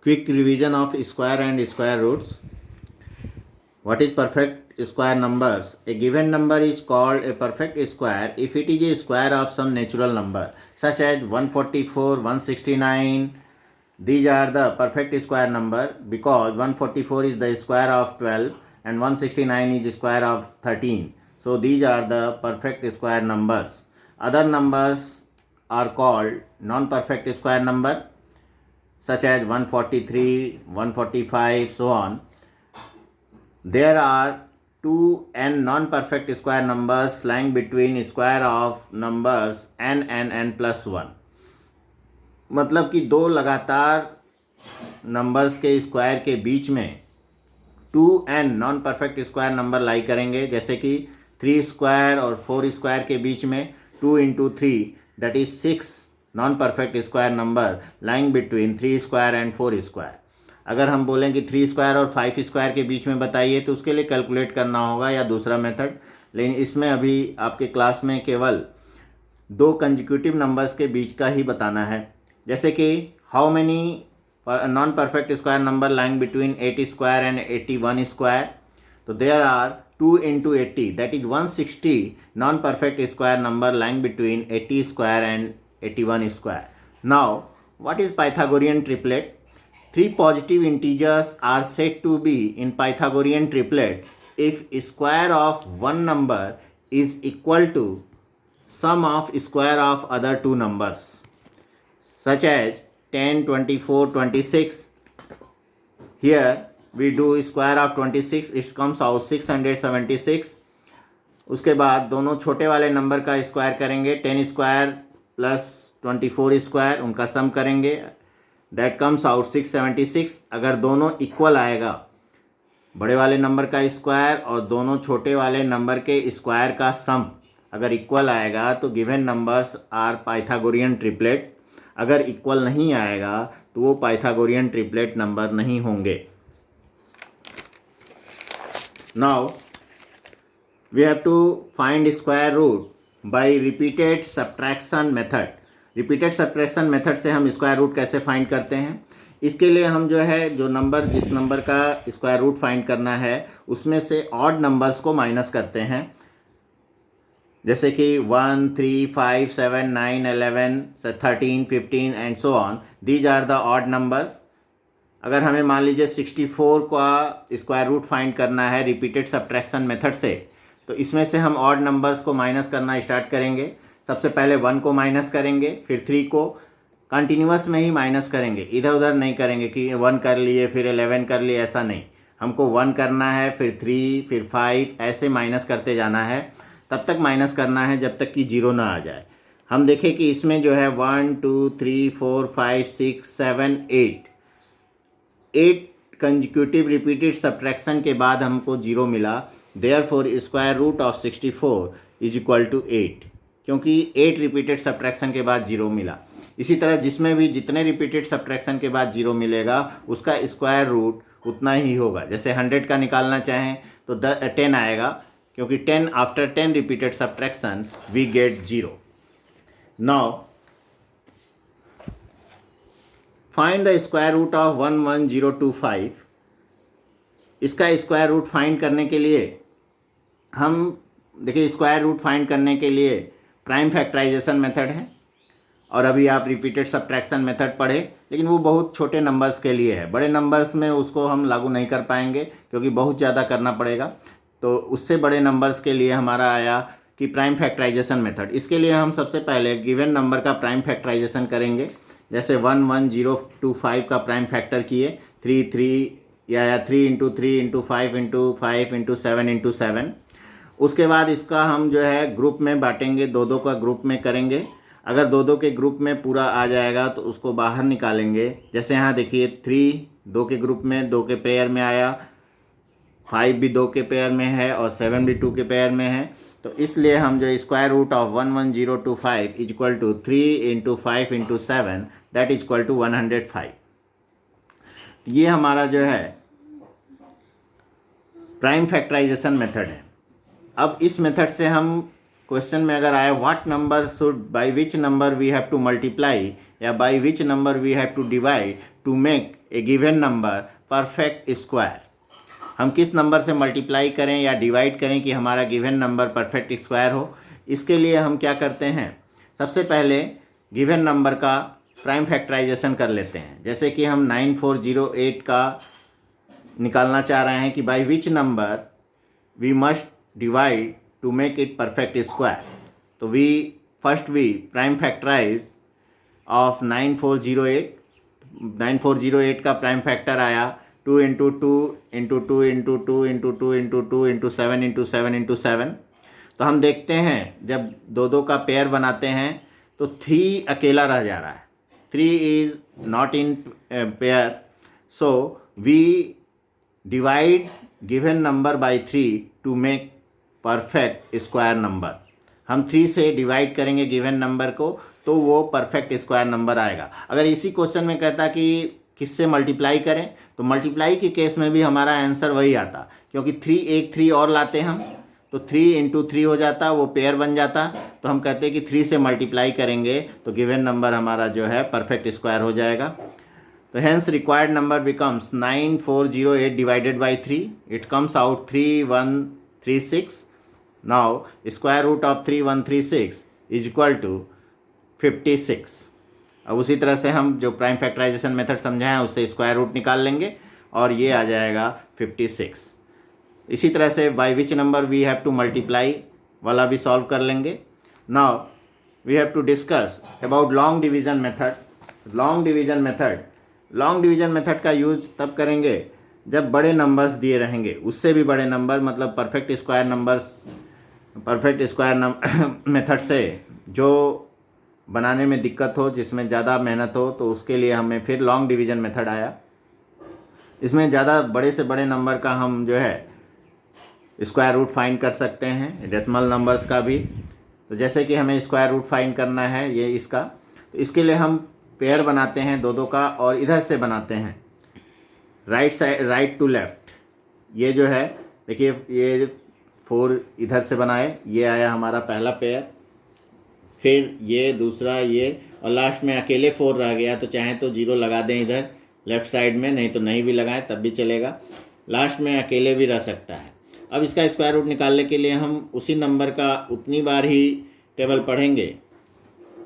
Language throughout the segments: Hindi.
Quick revision of square and square roots. What is perfect square numbers? A given number is called a perfect square if it is a square of some natural number such as 144, 169. These are the perfect square number because 144 is the square of 12 and 169 is the square of 13. So these are the perfect square numbers. Other numbers are called non-perfect square number such as 143, 145, so on. There are two n non-perfect square numbers lying between square of numbers n and n plus 1. मतलब कि दो लगातार नंबर्स के स्क्वायर के बीच में 2n non perfect square number lie करेंगे, जैसे कि 3 स्क्वायर और 4 स्क्वायर के बीच में 2 into 3 that is 6 non perfect square number lying between 3 square and 4 square. अगर हम बोलें कि 3 स्क्वायर और 5 स्क्वायर के बीच में बताइए तो उसके लिए कैलकुलेट करना होगा या दूसरा मेथड, लेकिन इसमें अभी आपके क्लास में केवल दो कंजिक्यूटिव नंबर्स के बीच का ही बताना है. जैसे कि how many non perfect square number lying between 80 square and 81 square. तो there are 2 into 80 that is 160 non perfect square number lying between 80 square and 81 square. Now what is Pythagorean triplet? Three positive integers are said to be in Pythagorean triplet if square of one number is equal to sum of square of other two numbers, such as 10, 24, 26. Here we do square of 26, it comes out 676. उसके बाद दोनों छोटे वाले नंबर का स्क्वायर करेंगे, 10 स्क्वायर प्लस 24 स्क्वायर, उनका सम करेंगे, दैट कम्स आउट 676. अगर दोनों इक्वल आएगा, बड़े वाले नंबर का स्क्वायर और दोनों छोटे वाले नंबर के स्क्वायर का सम अगर इक्वल आएगा तो given numbers are Pythagorean triplet. अगर इक्वल नहीं आएगा तो वो पाइथागोरियन ट्रिपलेट नंबर नहीं होंगे. Now we have to find square root by repeated subtraction method. Repeated subtraction method से हम स्क्वायर रूट कैसे फाइंड करते हैं? इसके लिए हम जो नंबर जिस नंबर का स्क्वायर रूट फाइंड करना है उसमें से ऑड नंबर्स को माइनस करते हैं, जैसे कि 1, 3, 5, 7, 9, 11, 13, 15 and so on. These are the odd numbers. अगर हमें मान लीजिए 64 का स्क्वायर रूट फाइंड करना है रिपीटेड सब्ट्रैक्शन मेथड से, तो इसमें से हम ऑड नंबर्स को माइनस करना स्टार्ट करेंगे. सबसे पहले 1 को माइनस करेंगे, फिर 3 को कंटिन्यूस में ही माइनस करेंगे, इधर उधर नहीं करेंगे कि 1 कर लिए फिर 11 कर लिए, ऐसा नहीं. हमको 1 करना है, फिर 3, फिर 5, ऐसे माइनस करते जाना है. तब तक माइनस करना है जब तक कि 0 ना आ जाए. हम देखें कि इसमें जो है 1, 2, 3, 4, 5, 6, 7, 8 कंजिक्यूटिव रिपीटेड सब्ट्रैक्शन के बाद हमको 0 मिला. Therefore square root of 64 is equal to 8, क्योंकि 8 रिपीटेड सब्ट्रैक्शन के बाद 0 मिला. इसी तरह जिसमें भी जितने रिपीटेड सब्ट्रैक्शन के बाद 0 मिलेगा उसका स्क्वायर रूट उतना ही होगा. जैसे 100 का निकालना चाहें तो 10 आएगा, क्योंकि 10 after 10 repeated subtraction we get 0. Now find the square root of 11025. इसका स्क्वायर रूट फाइंड करने के लिए हम देखिए, स्क्वायर रूट फाइंड करने के लिए प्राइम फैक्टराइजेशन मेथड है, और अभी आप रिपीटेड सब्ट्रैक्शन मेथड पढ़े, लेकिन वो बहुत छोटे नंबर्स के लिए है. बड़े नंबर्स में उसको हम लागू नहीं कर पाएंगे क्योंकि बहुत ज़्यादा करना पड़ेगा. तो उससे बड़े नंबर्स के लिए हमारा आया कि प्राइम फैक्टराइजेशन मेथड. इसके लिए हम सबसे पहले गिवन नंबर का प्राइम फैक्टराइजेशन करेंगे. जैसे 11025 का प्राइम फैक्टर किए 3 या 3 into 3 into 5 into 5 into 7 into 7. उसके बाद इसका हम ग्रुप में बांटेंगे, दो का ग्रुप में करेंगे. अगर दो के ग्रुप में पूरा आ जाएगा तो उसको बाहर निकालेंगे. जैसे यहाँ देखिए 3 2 के ग्रुप में, 2 के पेयर में आया, 5 भी 2 के पेयर में है और 7 भी 2 के पेयर में है. तो इसलिए हम square root of 11025 is equal to 3 into 5 into 7 that is equal to 105. ये हमारा प्राइम फैक्टराइजेशन मेथड है. अब इस मेथड से हम क्वेश्चन में अगर आए what number should by which number we have to multiply या by which number we have to divide to make a given number perfect square. हम किस नंबर से मल्टीप्लाई करें या डिवाइड करें कि हमारा गिवन नंबर परफेक्ट स्क्वायर हो, इसके लिए हम क्या करते हैं, सबसे पहले गिवन नंबर का प्राइम फैक्टराइजेशन कर लेते हैं। जैसे कि हम 9408 का निकालना चाह रहे हैं कि by which number we must divide to make it perfect square. तो वी प्राइम फैक्टराइज ऑफ 9408 का प्राइम फैक्टर आया 2 into 2 into 2 into 2 into 2 into 2 into 7 into 7 into 7। तो हम देखते हैं जब दो दो का पेयर बनाते हैं तो 3 अकेला रह जा रहा है, 3 is not in pair, so we divide given number by 3 to make perfect square number. हम 3 से डिवाइड करेंगे गिवन नंबर को तो वो परफेक्ट स्क्वायर नंबर आएगा। अगर इसी क्वेश्चन में कहता कि किससे मल्टीप्लाई करें, तो मल्टीप्लाई के केस में भी हमारा आंसर वही आता, क्योंकि 3 और लाते हम तो 3 इंटू 3 हो जाता, वो पेयर बन जाता। तो हम कहते हैं कि 3 से मल्टीप्लाई करेंगे तो गिवन नंबर हमारा जो है परफेक्ट स्क्वायर हो जाएगा। तो hence required number becomes 9408 divided by 3, it comes out 3136। Now square root of 3136 is equal to 56। अब उसी तरह से हम जो प्राइम फैक्टराइजेशन मेथड समझाए हैं उससे स्क्वायर रूट निकाल लेंगे और ये आ जाएगा 56। इसी तरह से by which number we have to multiply वाला भी सॉल्व कर लेंगे। Now we have to discuss about long division method. Long division method का यूज तब करेंगे जब बड़े नंबर्स दिए रहेंगे, उससे भी बड़े नंबर, मतलब परफेक्ट स्क्वायर मेथड से जो बनाने में दिक्कत हो, जिसमें ज़्यादा मेहनत हो, तो उसके लिए हमें फिर लॉन्ग डिवीज़न मेथड आया। इसमें ज़्यादा बड़े से बड़े नंबर का हम जो है स्क्वायर रूट फाइंड कर सकते हैं, डेसिमल नंबर्स का भी। तो जैसे कि हमें स्क्वायर रूट फाइंड करना है ये इसका, तो इसके लिए हम पेयर बनाते हैं दो का और इधर से बनाते हैं राइट टू लेफ्ट। ये जो है देखिए, ये 4 इधर से बनाए, ये आया हमारा पहला पेयर, फिर ये दूसरा, ये, और लास्ट में अकेले 4 रह गया, तो चाहे तो 0 लगा दें इधर लेफ़्ट साइड में, नहीं तो नहीं भी लगाएं तब भी चलेगा। लास्ट में अकेले भी रह सकता है। अब इसका स्क्वायर रूट निकालने के लिए हम उसी नंबर का उतनी बार ही टेबल पढ़ेंगे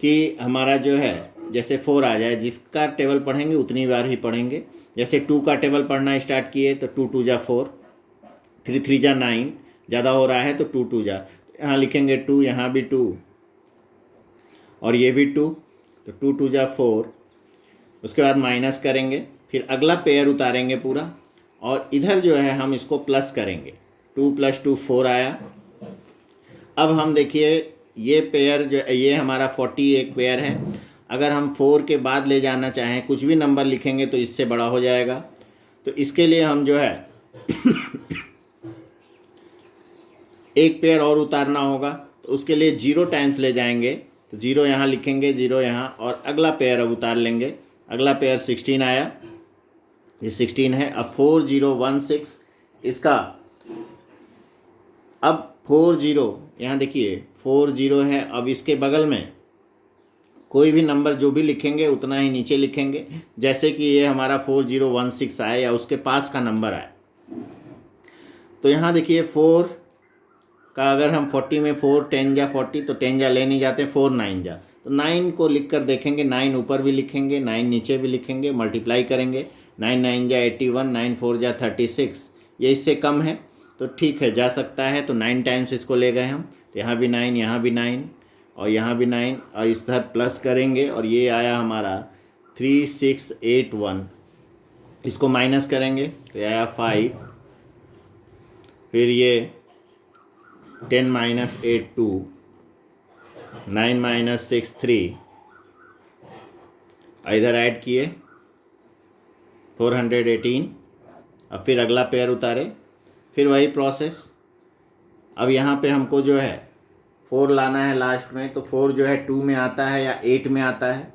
कि हमारा जो है जैसे 4 आ जाए, जिसका टेबल पढ़ेंगे उतनी बार ही पढ़ेंगे। जैसे 2 का टेबल पढ़ना स्टार्ट किए तो 2 2 जा 4, 3 3 जा 9, ज़्यादा हो रहा है तो 2 2 जा, यहाँ लिखेंगे 2, यहाँ भी 2 और ये भी 2, तो 2 2 जा 4। उसके बाद माइनस करेंगे, फिर अगला पेयर उतारेंगे पूरा, और इधर जो है हम इसको प्लस करेंगे, 2 + 2 4 आया। अब हम देखिए ये पेयर जो ये हमारा 40 एक पेयर है, अगर हम 4 के बाद ले जाना चाहें, कुछ भी नंबर लिखेंगे तो इससे बड़ा हो जाएगा। तो इसके लिए हम जो है एक पेयर और उतारना होगा, तो उसके लिए 0 टाइम्स ले जाएंगे, तो 0 यहाँ लिखेंगे, 0 यहाँ, और अगला पेयर अब उतार लेंगे। अगला पेयर 16 आया, ये 16 है। अब 4016 इसका, अब 40 यहाँ देखिए 40 है। अब इसके बगल में कोई भी नंबर जो भी लिखेंगे उतना ही नीचे लिखेंगे, जैसे कि ये हमारा 4016 आए या उसके पास का नंबर आए। तो यहाँ देखिए 4 का अगर हम 40 में 4 10 जा 40, तो 10 जा ले नहीं जाते, 4 9 जा, तो 9 को लिख कर देखेंगे, 9 ऊपर भी लिखेंगे, 9 नीचे भी लिखेंगे, मल्टीप्लाई करेंगे, 9 9 जा 81, 9 4 जा 36। ये इससे कम है तो ठीक है, जा सकता है, तो 9 टाइम्स इसको ले गए हम, तो यहाँ भी 9, यहाँ भी 9 और यहाँ भी 9, और इस तरह प्लस करेंगे, और ये आया हमारा 3681। इसको माइनस करेंगे तो आया 5, फिर ये 10 - 8 2, 9 - 6 3, इधर ऐड किए 418। अब फिर अगला पेयर उतारे, फिर वही प्रोसेस। अब यहाँ पे हमको जो है 4 लाना है लास्ट में, तो 4 जो है 2 में आता है या 8 में आता है,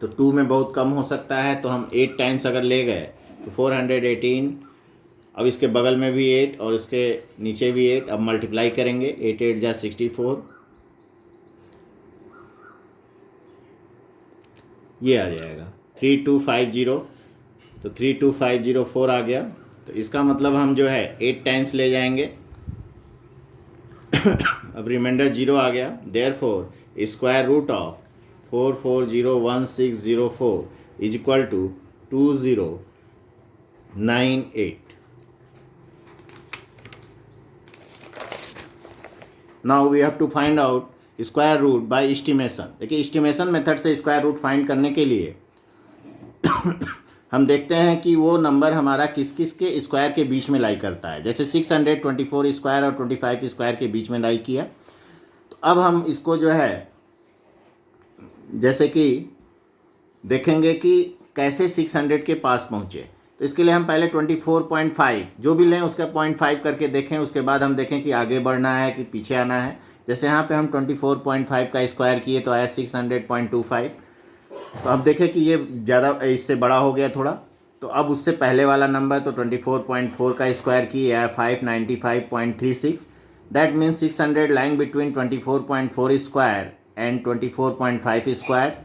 तो 2 में बहुत कम हो सकता है, तो हम 8 टाइम्स अगर ले गए तो 418। अब इसके बगल में भी 8 और इसके नीचे भी 8, अब मल्टीप्लाई करेंगे, 8 8 जा 64, ये आ जाएगा 3250। तो 32504 आ गया। तो इसका मतलब हम जो है 8 टाइम्स ले जाएंगे। अब रिमाइंडर 0 आ गया। Therefore square root of 4401,604 is equal to 2098। Now we have to find out square root by estimation. देखिए एस्टिमेशन मेथड से स्क्वायर रूट फाइंड करने के लिए हम देखते हैं कि वो नंबर हमारा किस किस के स्क्वायर के बीच में लाई करता है। जैसे 624 स्क्वायर और 25 स्क्वायर के बीच में लाई किया। तो अब हम इसको जो है जैसे कि देखेंगे कि कैसे 600 के पास पहुँचे। तो इसके लिए हम पहले 24.5 जो भी लें उसका 0.5 करके देखें, उसके बाद हम देखें कि आगे बढ़ना है कि पीछे आना है। जैसे यहाँ पे हम 24.5 का स्क्वायर किए तो आया 600.25। तो अब देखें कि ये ज़्यादा इससे बड़ा हो गया थोड़ा। तो अब उससे पहले वाला नंबर तो 24.4 का स्क्वायर किया है 595.36। That means 600 lying between 24.4 square and 24.5 square.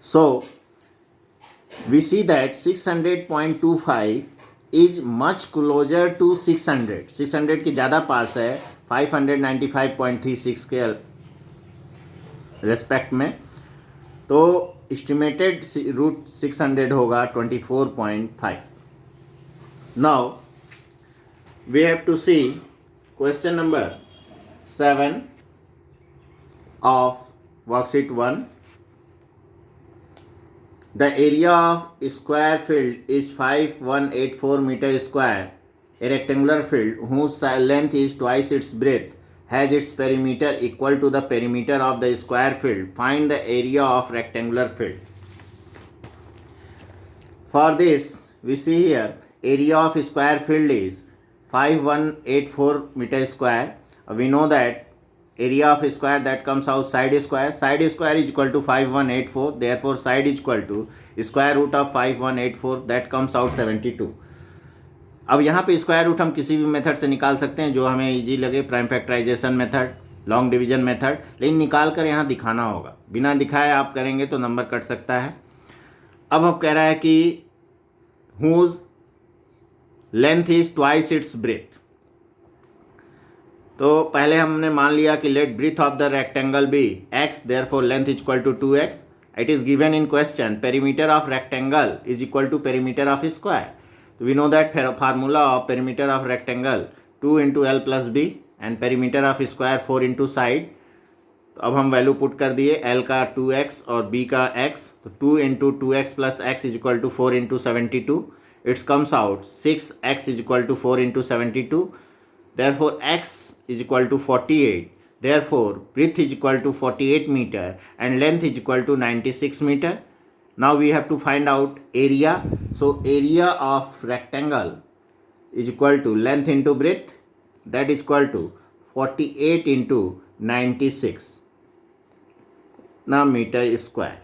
So we see that 600.25 is much closer to 600 के ज़्यादा पास है 595.36 के रेस्पेक्ट में। तो एस्टिमेटेड रूट 600 होगा 24.5। Now we have to see question number 7 of worksheet 1। The area of square field is 5184 meter square. A rectangular field whose length is twice its breadth has its perimeter equal to the perimeter of the square field. Find the area of rectangular field. For this, we see here area of square field is 5184 meter square. We know that area of square that comes out side square is equal to 5184. Therefore side is equal to square root of 5184 that comes out 72. अब यहाँ पे स्क्वायर रूट हम किसी भी मेथड से निकाल सकते हैं जो हमें इजी लगे, prime factorization method, long division method, लेकिन निकाल कर यहाँ दिखाना होगा। बिना दिखाए आप करेंगे तो नंबर कट सकता है। अब हम कह रहा है कि whose length is twice its breadth। तो पहले हमने मान लिया कि let breadth of the rectangle be x, therefore length is equal to 2x। It is given in question perimeter of rectangle is equal to perimeter of square. We know that formula of perimeter of rectangle 2 into L plus B and perimeter of square 4 into side. तो अब हम वैल्यू पुट कर दिए, एल का 2x और b का x। तो 2 into 2x plus x is equal to 4 into 72। It's comes out 6x is equal to 4 into 72। Therefore x is equal to 48. Therefore breadth is equal to 48 meter and length is equal to 96 meter. Now we have to find out area. So area of rectangle is equal to length into breadth, that is equal to 48 into 96 now meter square.